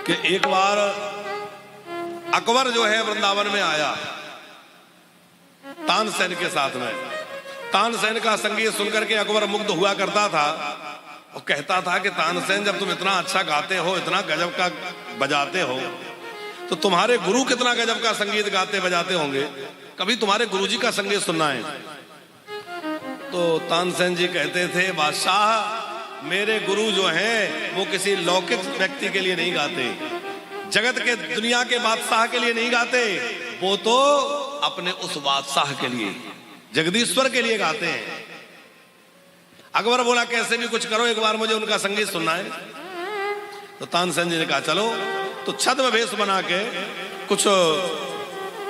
कि एक बार अकबर जो है वृंदावन में आया तानसेन के साथ में। तानसेन का संगीत सुनकर के अकबर मुग्ध हुआ करता था और कहता था कि तानसेन, जब तुम इतना अच्छा गाते हो, इतना गजब का बजाते हो, तो तुम्हारे गुरु कितना गजब का संगीत गाते बजाते होंगे, कभी तुम्हारे गुरुजी का संगीत सुनना है। तो तानसेन जी कहते थे, बादशाह मेरे गुरु जो हैं वो किसी लौकिक व्यक्ति के लिए नहीं गाते, जगत के दुनिया के बादशाह के लिए नहीं गाते, वो तो अपने उस बादशाह के लिए, जगदीश्वर के लिए गाते हैं। अकबर बोला कैसे भी कुछ करो, एक बार मुझे उनका संगीत सुनना है। तो तानसेन जी ने कहा चलो। तो छद्म वेश बना के, कुछ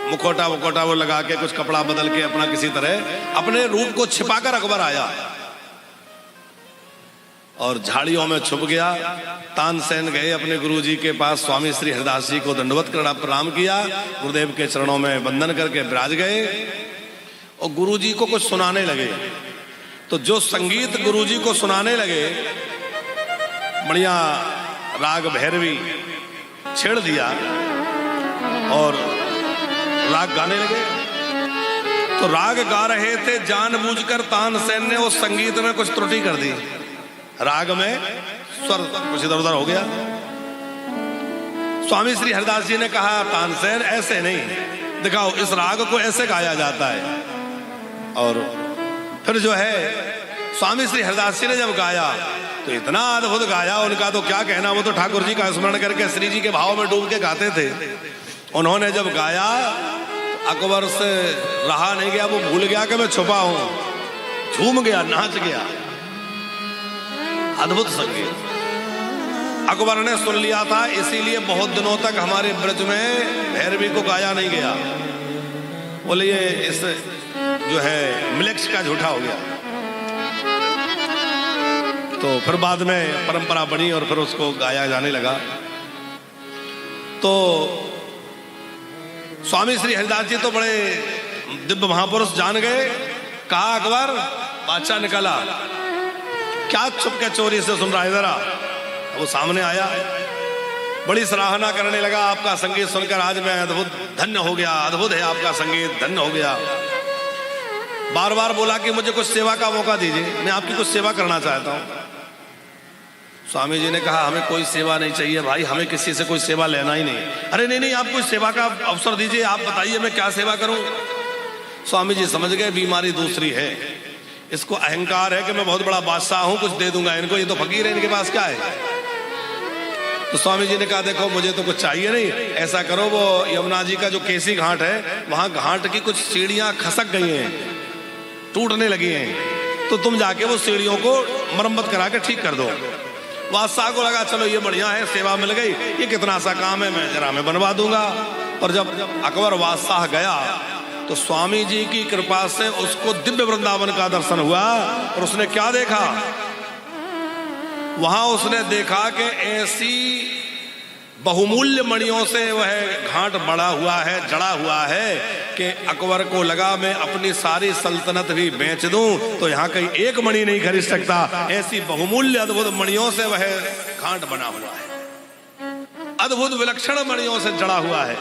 मुखोटा वो लगा के, कुछ कपड़ा बदल के, अपना किसी तरह अपने रूप को छिपाकर अकबर आया और झाड़ियों में छुप गया। तानसेन गए अपने गुरुजी के पास, स्वामी श्री हरिदास जी को दंडवत कर प्रणाम किया, गुरुदेव के चरणों में वंदन करके विराज गए और गुरुजी को कुछ सुनाने लगे। तो जो संगीत गुरुजी को सुनाने लगे, बढ़िया राग भैरवी छेड़ दिया और राग गाने लगे। तो राग गा रहे थे, जानबूझकर तानसेन ने उस संगीत में कुछ त्रुटि कर दी, राग में स्वर कुछ इधर उधर हो गया। स्वामी श्री हरिदास जी ने कहा, तानसेन ऐसे नहीं, दिखाओ इस राग को ऐसे गाया जाता है। और फिर जो है स्वामी श्री हरिदास जी ने जब गाया तो इतना अद्भुत गाया, उनका तो क्या कहना, वो तो ठाकुर जी का स्मरण करके श्री जी के भाव में डूब के गाते थे। उन्होंने जब गाया तो अकबर से रहा नहीं गया, वो भूल गया कि मैं छुपा हूं, झूम गया, नाच गया। अद्भुत संगीत अकबर ने सुन लिया था, इसीलिए बहुत दिनों तक हमारे ब्रज में भैरवी को गाया नहीं गया। बोले ये इस जो है मिलेक्स का झूठा हो गया। तो फिर बाद में परंपरा बनी और फिर उसको गाया जाने लगा। तो स्वामी श्री हरिदास जी तो बड़े दिव्य महापुरुष जान गए। कहा अकबर, बादशाह निकला, क्या छुप के चोरी से सुन रहा है, जरा। वो सामने आया, बड़ी सराहना करने लगा, आपका संगीत सुनकर आज मैं अद्भुत धन्य हो गया, अद्भुत है आपका संगीत, धन्य हो गया। बार बार बोला कि मुझे कुछ सेवा का मौका दीजिए, मैं आपकी कुछ सेवा करना चाहता हूं। स्वामी जी ने कहा, हमें कोई सेवा नहीं चाहिए भाई, हमें किसी से कोई सेवा लेना ही नहीं। अरे नहीं, आप कोई सेवा का अवसर दीजिए, आप बताइए मैं क्या सेवा करूं। स्वामी जी समझ गए बीमारी दूसरी है, इसको अहंकार है कि मैं बहुत बड़ा बादशाह हूं, कुछ दे दूंगा इनको, ये तो फकीर है, इनके पास क्या है। तो स्वामी जी ने कहा, देखो मुझे तो कुछ चाहिए नहीं, ऐसा करो, वो यमुना जी का जो केसी घाट है, वहां घाट की कुछ सीढ़ियां खसक गई हैं, टूटने लगी हैं, तो तुम जाके वो सीढ़ियों को मरम्मत करा के ठीक कर दो। बादशाह को लगा चलो ये बढ़िया है, सेवा मिल गई, ये कितना सा काम है, मैं बनवा दूंगा। और जब अकबर बादशाह गया तो स्वामी जी की कृपा से उसको दिव्य वृंदावन का दर्शन हुआ। और उसने क्या देखा, वहां उसने देखा कि ऐसी बहुमूल्य मणियों से वह घाट बड़ा हुआ है, जड़ा हुआ है कि अकबर को लगा मैं अपनी सारी सल्तनत भी बेच दूं तो यहाँ कहीं एक मणि नहीं खरीद सकता, ऐसी बहुमूल्य अद्भुत मणियों से वह घाट बना हुआ है, अद्भुत विलक्षण मणियों से जड़ा हुआ है।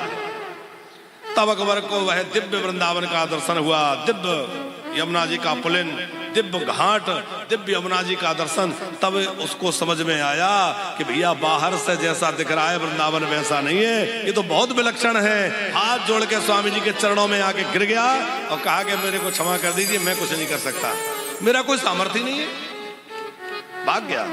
तब अकबर को वह दिव्य वृंदावन का दर्शन हुआ, दिव्य यमुना जी का पुलिन, दिव्य घाट, दिव्य यमुना जी का दर्शन। तब उसको समझ में आया कि भैया बाहर से जैसा दिख रहा है वृंदावन वैसा नहीं है, ये तो बहुत विलक्षण है। हाथ जोड़ के स्वामी जी के चरणों में आके गिर गया और कहा कि मेरे को क्षमा कर दीजिए, मैं कुछ नहीं कर सकता, मेरा कोई सामर्थ्य नहीं है, भाग गया।